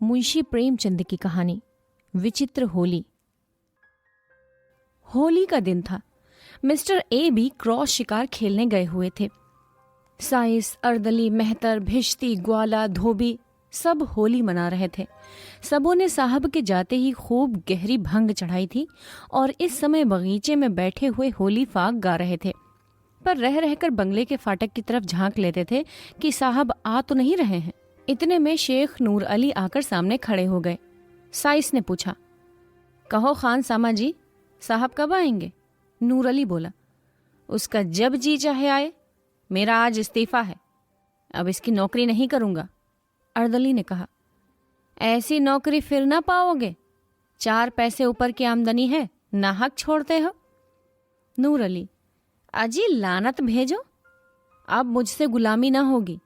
मुंशी प्रेमचंद की कहानी विचित्र होली। होली का दिन था। मिस्टर ए भी क्रॉस शिकार खेलने गए हुए थे। साइस, अर्दली, मेहतर, भिश्ती, ग्वाला, धोबी सब होली मना रहे थे। सबों ने साहब के जाते ही खूब गहरी भंग चढ़ाई थी और इस समय बगीचे में बैठे हुए होली फाग गा रहे थे, पर रह रहकर बंगले के फाटक की तरफ झांक लेते थे कि साहब आ तो नहीं रहे हैं। इतने में शेख नूर अली आकर सामने खड़े हो गए। साइस ने पूछा, कहो खान सामा जी, साहब कब आएंगे? नूर अली बोला, उसका जब जी चाहे आए, मेरा आज इस्तीफा है, अब इसकी नौकरी नहीं करूंगा। अर्दली ने कहा, ऐसी नौकरी फिर ना पाओगे, 4 पैसे ऊपर की आमदनी है, नाहक छोड़ते हो। नूर अली, अजी लानत भेजो, अब मुझसे गुलामी ना होगी।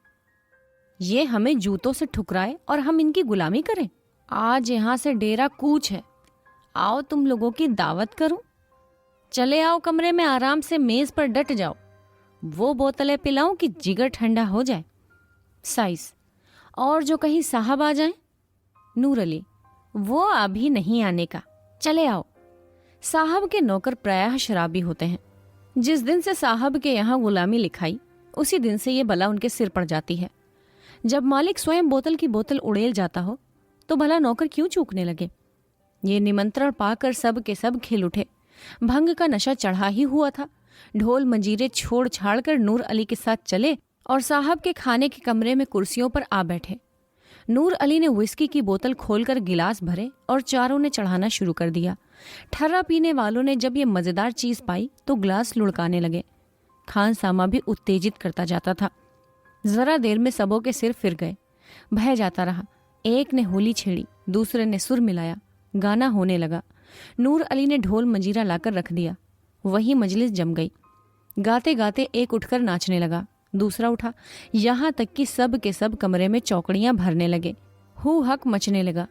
ये हमें जूतों से ठुकराए और हम इनकी गुलामी करें। आज यहां से डेरा कूच है, आओ तुम लोगों की दावत करूं। चले आओ कमरे में आराम से मेज पर डट जाओ, वो बोतलें पिलाऊं कि जिगर ठंडा हो जाए। साइस, और जो कहीं साहब आ जाएं। नूर अली, वो अभी नहीं आने का, चले आओ। साहब के नौकर प्रायः शराबी होते हैं। जिस दिन से साहब के यहाँ गुलामी लिखाई, उसी दिन से ये बला उनके सिर पड़ जाती है। जब मालिक स्वयं बोतल की बोतल उड़ेल जाता हो तो भला नौकर क्यों चूकने लगे। ये निमंत्रण पाकर सब के सब खिल उठे। भंग का नशा चढ़ा ही हुआ था। ढोल मंजीरे छोड़ छाड़ कर नूर अली के साथ चले और साहब के खाने के कमरे में कुर्सियों पर आ बैठे। नूर अली ने विस्की की बोतल खोलकर गिलास भरे और चारों ने चढ़ाना शुरू कर दिया। ठर्रा पीने वालों ने जब ये मजेदार चीज पाई तो गिलास लुढ़काने लगे। खान सामा भी उत्तेजित करता जाता था। जरा देर में सबों के सिर फिर गए, भय जाता रहा। एक ने होली छेड़ी, दूसरे ने सुर मिलाया, गाना होने लगा। नूर अली ने ढोल मंजीरा लाकर रख दिया, वही मजलिस जम गई। गाते गाते एक उठकर नाचने लगा, दूसरा उठा, यहाँ तक कि सब के सब कमरे में चौकड़ियां भरने लगे। हू हक मचने लगा।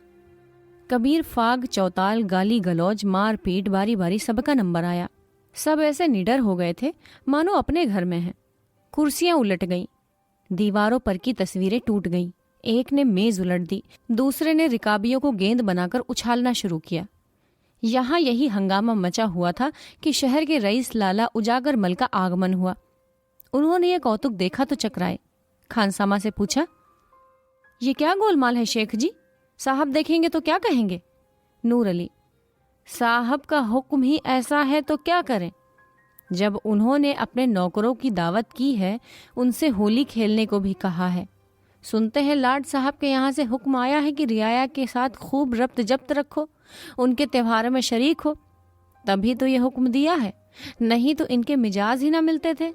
कबीर, फाग, चौताल, गाली गलौज, मार पीट, बारी बारी सबका नंबर आया। सब ऐसे निडर हो गए थे मानो अपने घर में हैं। कुर्सियां उलट गईं, दीवारों पर की तस्वीरें टूट गईं। एक ने मेज उलट दी, दूसरे ने रिकाबियों को गेंद बनाकर उछालना शुरू किया। यहाँ यही हंगामा मचा हुआ था कि शहर के रईस लाला उजागर मल का आगमन हुआ। उन्होंने ये कौतुक देखा तो चकराए। खानसामा से पूछा, ये क्या गोलमाल है शेख जी? साहब देखेंगे तो क्या कहेंगे? नूर अली, साहब का हुक्म ही ऐसा है तो क्या करें। जब उन्होंने अपने नौकरों की दावत की है, उनसे होली खेलने को भी कहा है। सुनते हैं लाड साहब के यहाँ से हुक्म आया है कि रियाया के साथ खूब रब्त जब्त रखो, उनके त्योहारों में शरीक हो, तभी तो ये हुक्म दिया है, नहीं तो इनके मिजाज ही ना मिलते थे।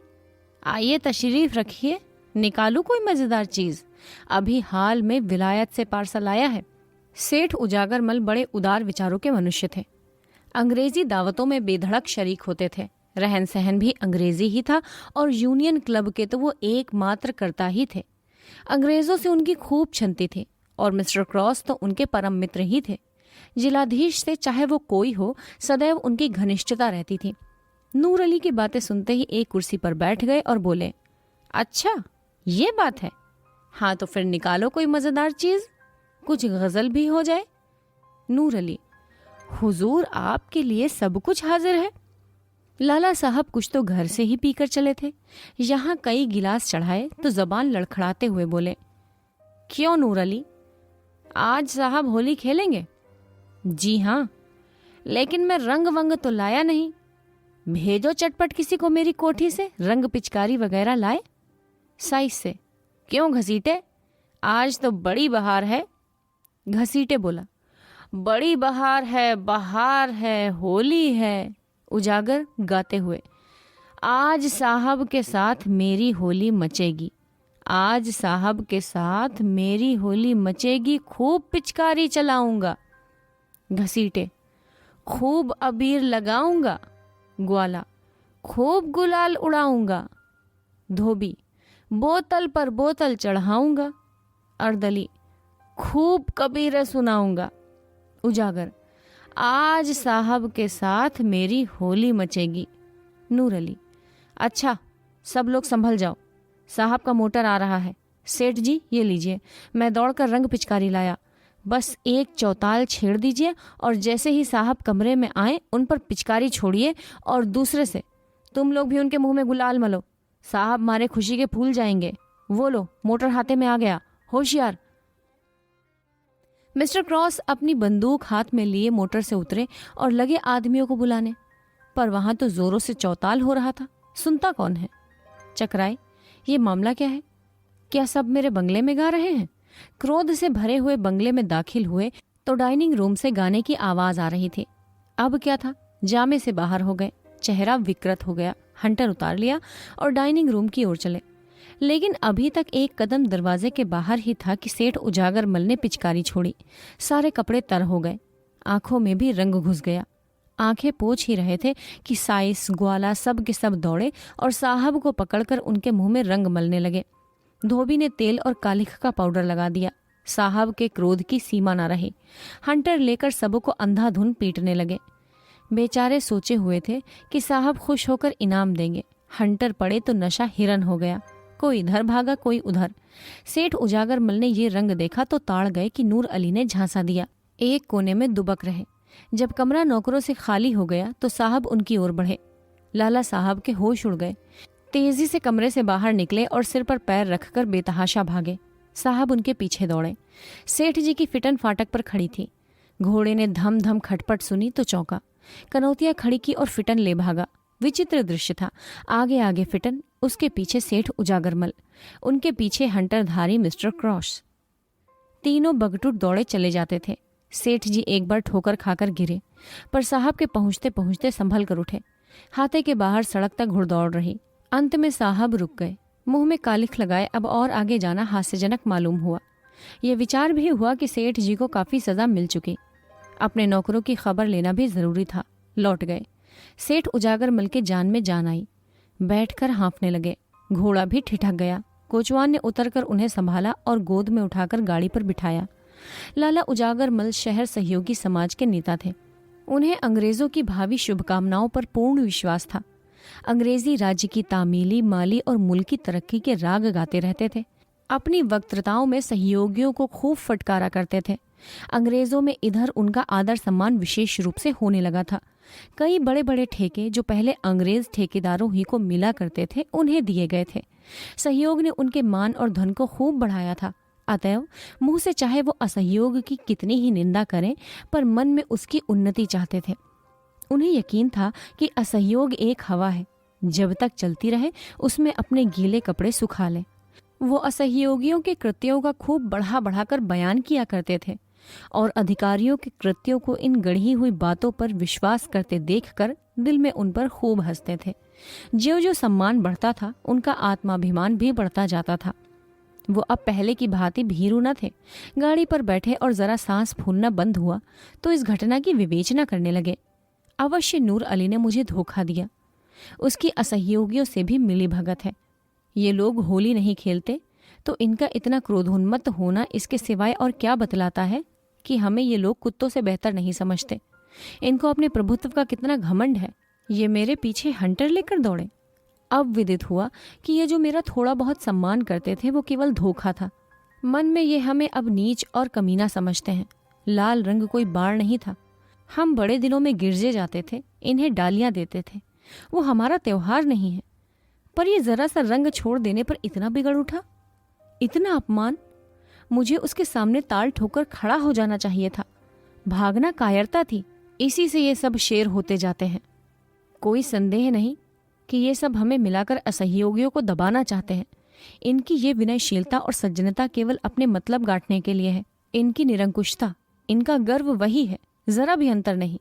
आइए तशरीफ रखिए, निकालू कोई मजेदार चीज, अभी हाल में विलायत से पार्सल आया है। सेठ उजागर मल बड़े उदार विचारों के मनुष्य थे। अंग्रेजी दावतों में बेधड़क शरीक होते थे। रहन सहन भी अंग्रेजी ही था और यूनियन क्लब के तो वो एकमात्र कर्ता ही थे। अंग्रेजों से उनकी खूब छनती थी और मिस्टर क्रॉस तो उनके परम मित्र ही थे। जिलाधीश से चाहे वो कोई हो, सदैव उनकी घनिष्ठता रहती थी। नूर अली की बातें सुनते ही एक कुर्सी पर बैठ गए और बोले, अच्छा ये बात है, हाँ तो फिर निकालो कोई मजेदार चीज, कुछ गजल भी हो जाए। नूर अली, हुजूर आपके लिए सब कुछ हाजिर है। लाला साहब कुछ तो घर से ही पीकर चले थे। यहाँ कई गिलास चढ़ाए तो जबान लड़खड़ाते हुए बोले, क्यों नूर अली, आज साहब होली खेलेंगे? जी हाँ, लेकिन मैं रंग वंग तो लाया नहीं। भेजो चटपट किसी को मेरी कोठी से रंग पिचकारी वगैरह लाए। साइस से, क्यों घसीटे, आज तो बड़ी बहार है। घसीटे बोला, बड़ी बहार है, होली है। उजागर गाते हुए, आज साहब के साथ मेरी होली मचेगी, आज साहब के साथ मेरी होली मचेगी, खूब पिचकारी चलाऊंगा। घसीटे, खूब अबीर लगाऊंगा। ग्वाला, खूब गुलाल उड़ाऊंगा। धोबी, बोतल पर बोतल चढ़ाऊंगा। अर्दली, खूब कबीरें सुनाऊंगा। उजागर, आज साहब के साथ मेरी होली मचेगी। नूर अली, अच्छा सब लोग संभल जाओ, साहब का मोटर आ रहा है। सेठ जी ये लीजिए, मैं दौड़कर रंग पिचकारी लाया, बस एक चौताल छेड़ दीजिए और जैसे ही साहब कमरे में आए उन पर पिचकारी छोड़िए और दूसरे से तुम लोग भी उनके मुंह में गुलाल मलो, साहब मारे खुशी के फूल जाएंगे। वो लो, मोटर हाथे में आ गया, होशियार। मिस्टर क्रॉस अपनी बंदूक हाथ में लिए मोटर से उतरे और लगे आदमियों को बुलाने, पर वहां तो जोरों से चौताल हो रहा था। सुनता कौन है? चकराए, ये मामला क्या है? क्या सब मेरे बंगले में गा रहे हैं? क्रोध से भरे हुए बंगले में दाखिल हुए तो डाइनिंग रूम से गाने की आवाज आ रही थी। अब क्या था, जामे से बाहर हो गए, चेहरा विकृत हो गया, हंटर उतार लिया और डाइनिंग रूम की ओर चले। लेकिन अभी तक एक कदम दरवाजे के बाहर ही था कि सेठ उजागरमल ने पिचकारी छोड़ी। सारे कपड़े तर हो गए, आंखों में भी रंग घुस गया। आंखें पोंछ ही रहे थे कि साइस ग्वाला सब के सब दौड़े और साहब को पकड़कर उनके मुंह में रंग मलने लगे। धोबी ने तेल और कालिख का पाउडर लगा दिया। साहब के क्रोध की सीमा न रही। हंटर लेकर सबको अंधाधुन पीटने लगे। बेचारे सोचे हुए थे कि साहब खुश होकर इनाम देंगे। हंटर पड़े तो नशा हिरन हो गया, कोई इधर भागा कोई उधर। सेठ उजागरमल ने ये रंग देखा तो ताड़ गए कि नूर अली ने झांसा दिया। एक कोने में दुबक रहे। जब कमरा नौकरों से खाली हो गया तो साहब उनकी ओर बढ़े। लाला साहब के होश उड़ गए, तेजी से कमरे से बाहर निकले और सिर पर पैर रखकर बेतहाशा भागे। साहब उनके पीछे दौड़े। सेठ जी की फिटन फाटक पर खड़ी थी। घोड़े ने धम धम खटपट सुनी तो चौंका। कनौतिया खड़ी की और फिटन ले भागा। विचित्र दृश्य था। आगे आगे फिटन, उसके पीछे सेठ उजागरमल, उनके पीछे हंटरधारी मिस्टर क्रॉस। तीनों बगटुट दौड़े चले जाते थे। सेठ जी एक बार ठोकर खाकर गिरे, पर साहब के पहुंचते पहुंचते संभल कर उठे। हाथे के बाहर सड़क तक घुड़दौड़ रही। अंत में साहब रुक गए। मुंह में कालिख लगाए अब और आगे जाना हास्यजनक मालूम हुआ। यह विचार भी हुआ कि सेठ जी को काफी सजा मिल चुकी। अपने नौकरों की खबर लेना भी जरूरी था। लौट गए। सेठ उजागरमल के जान में जान आई। बैठकर हाँफने लगे। घोड़ा भी ठिठक गया। कोचवान ने उतरकर उन्हें संभाला और गोद में उठाकर गाड़ी पर बिठाया। लाला उजागरमल शहर सहयोगी समाज के नेता थे। उन्हें अंग्रेजों की भावी शुभकामनाओं पर पूर्ण विश्वास था। अंग्रेजी राज्य की तामीली, माली और मुल्की तरक्की के राग गाते रहते थे। अपनी वक्तृताओं में सहयोगियों को खूब फटकारा करते थे। अंग्रेजों में इधर उनका आदर सम्मान विशेष रूप से होने लगा था। कई बड़े बड़े ठेके जो पहले अंग्रेज ठेकेदारों ही को मिला करते थे उन्हें दिए गए थे। सहयोग ने उनके मान और धन को खूब बढ़ाया था। अतएव मुंह से चाहे वो असहयोग की कितनी ही निंदा करें, पर मन में उसकी उन्नति चाहते थे। उन्हें यकीन था कि असहयोग एक हवा है, जब तक चलती रहे उसमें अपने गीले कपड़े सुखा लें। वो असहयोगियों के कृत्यों का खूब बढ़ा बढ़ाकर बयान किया करते थे और अधिकारियों के कृत्यों को इन गढ़ी हुई बातों पर विश्वास करते देखकर दिल में उन पर खूब हंसते थे। ज्यों ज्यों सम्मान बढ़ता था उनका आत्माभिमान भी बढ़ता जाता था। वो अब पहले की भांति भीरू न थे। गाड़ी पर बैठे और जरा सांस फूलना बंद हुआ तो इस घटना की विवेचना करने लगे। अवश्य नूर अली ने मुझे धोखा दिया। उसकी असहयोगियों से भी मिली भगत है। ये लोग होली नहीं खेलते तो इनका इतना क्रोधोन्मत्त होना इसके सिवाय और क्या बतलाता है कि हमें ये लोग कुत्तों से बेहतर नहीं समझते। इनको अपने प्रभुत्व का कितना घमंड है। ये मेरे पीछे हंटर लेकर दौड़े। अब विदित हुआ कि ये जो मेरा थोड़ा बहुत सम्मान करते थे वो केवल धोखा था। मन में ये हमें अब नीच और कमीना समझते हैं। लाल रंग कोई बाढ़ नहीं था। हम बड़े दिनों में गिरजे जाते थे, इन्हें डालियां देते थे। वो हमारा त्योहार नहीं है, पर ये जरा सा रंग छोड़ देने पर इतना बिगड़ उठा, इतना अपमान। मुझे उसके सामने ताल ठोकर खड़ा हो जाना चाहिए था। भागना कायरता थी। इसी से ये सब शेर होते जाते हैं। कोई संदेह नहीं कि ये सब हमें मिलाकर असहयोगियों को दबाना चाहते हैं। इनकी ये विनयशीलता और सज्जनता केवल अपने मतलब गांठने के लिए है। इनकी निरंकुशता, इनका गर्व वही है, जरा भी अंतर नहीं।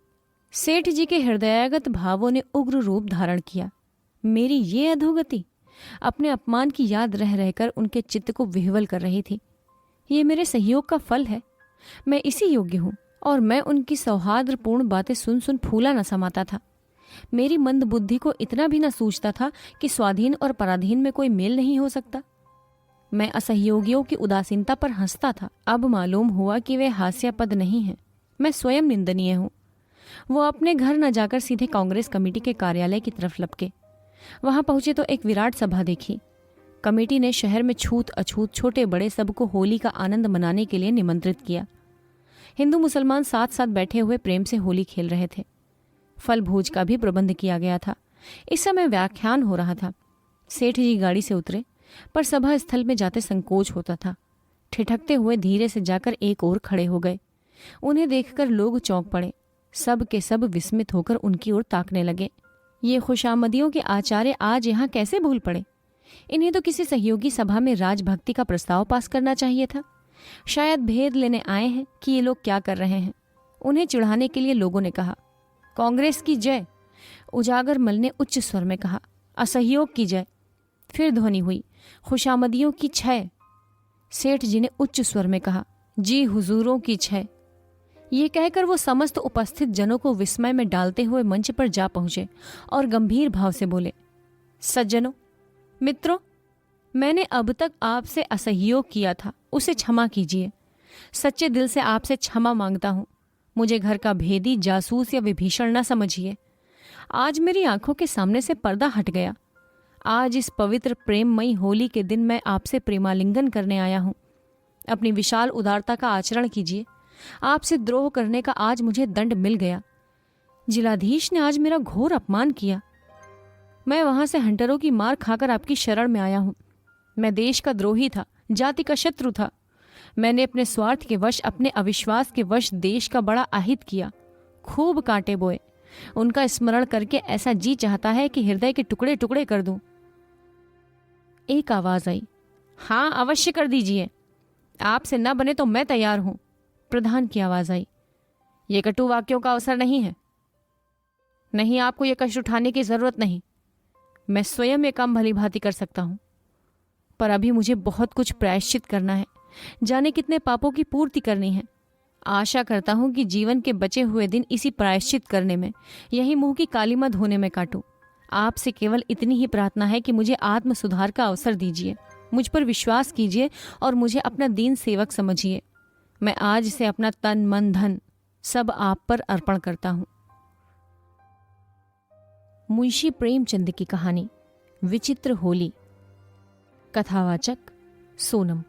सेठ जी के हृदयागत भावों ने उग्र रूप धारण किया। मेरी ये अधोगति अपने अपमान की याद रह रहकर उनके चित्त को विह्वल कर रही थी। ये मेरे सहयोग का फल है। मैं इसी योग्य हूँ और मैं उनकी सौहार्दपूर्ण बातें सुन सुन फूला न समाता था। मेरी मंद बुद्धि को इतना भी न सूझता था कि स्वाधीन और पराधीन में कोई मेल नहीं हो सकता। मैं असहयोगियों की उदासीनता पर हंसता था। अब मालूम हुआ कि वे हास्यास्पद नहीं हैं। मैं स्वयं निंदनीय हूँ। वो अपने घर न जाकर सीधे कांग्रेस कमेटी के कार्यालय की तरफ लपके। वहां पहुंचे तो एक विराट सभा देखी। कमेटी ने शहर में छूत अछूत छोटे बड़े सबको होली का आनंद मनाने के लिए निमंत्रित किया। हिंदू मुसलमान साथ साथ बैठे हुए प्रेम से होली खेल रहे थे। फल भोज का भी प्रबंध किया गया था। इस समय व्याख्यान हो रहा था। सेठ जी गाड़ी से उतरे, पर सभा स्थल में जाते संकोच होता था। ठिठकते हुए धीरे से जाकर एक ओर खड़े हो गए। उन्हें देखकर लोग चौंक पड़े। सब के सब विस्मित होकर उनकी ओर ताकने लगे। ये खुशामदियों के आचार्य आज यहाँ कैसे भूल पड़े? इन्हें तो किसी सहयोगी सभा में राजभक्ति का प्रस्ताव पास करना चाहिए था। शायद भेद लेने आए हैं कि ये लोग क्या कर रहे हैं। उन्हें चिढ़ाने के लिए लोगों ने कहा, कांग्रेस की जय। उजागर मल ने उच्च स्वर में कहा, असहयोग की जय। फिर ध्वनि हुई, खुशामदियों की छय। सेठ जी ने उच्च स्वर में कहा, जी हुजूरों की छय। ये कहकर वो समस्त उपस्थित जनों को विस्मय में डालते हुए मंच पर जा पहुंचे और गंभीर भाव से बोले, सज्जनों, मित्रों, मैंने अब तक आपसे असहयोग किया था, उसे क्षमा कीजिए। सच्चे दिल से आपसे क्षमा मांगता हूं। मुझे घर का भेदी, जासूस या विभीषण न समझिए। आज मेरी आंखों के सामने से पर्दा हट गया। आज इस पवित्र प्रेममयी होली के दिन मैं आपसे प्रेमालिंगन करने आया हूं। अपनी विशाल उदारता का आचरण कीजिए। आपसे द्रोह करने का आज मुझे दंड मिल गया। जिलाधीश ने आज मेरा घोर अपमान किया। मैं वहां से हंटरों की मार खाकर आपकी शरण में आया हूं। मैं देश का द्रोही था, जाति का शत्रु था। मैंने अपने स्वार्थ के वश, अपने अविश्वास के वश देश का बड़ा अहित किया। खूब कांटे बोए। उनका स्मरण करके ऐसा जी चाहता है कि हृदय के टुकड़े टुकड़े कर दूं। एक आवाज आई, हाँ अवश्य कर दीजिए। आपसे न बने तो मैं तैयार हूं। प्रधान की आवाज आई, ये कटु वाक्यों का अवसर नहीं है। नहीं, आपको ये कष्ट उठाने की जरूरत नहीं। मैं स्वयं ये काम भली भांति कर सकता हूं। पर अभी मुझे बहुत कुछ प्रायश्चित करना है। जाने कितने पापों की पूर्ति करनी है। आशा करता हूं कि जीवन के बचे हुए दिन इसी प्रायश्चित करने में, यही मुंह की कालीमा धोने में काटूं। आपसे केवल इतनी ही प्रार्थना है कि मुझे आत्म सुधार का अवसर दीजिए। मुझ पर विश्वास कीजिए और मुझे अपना दीन सेवक समझिए। मैं आज से अपना तन, मन, धन सब आप पर अर्पण करता हूं। मुंशी प्रेमचंद की कहानी विचित्र होली। कथावाचक सोनम।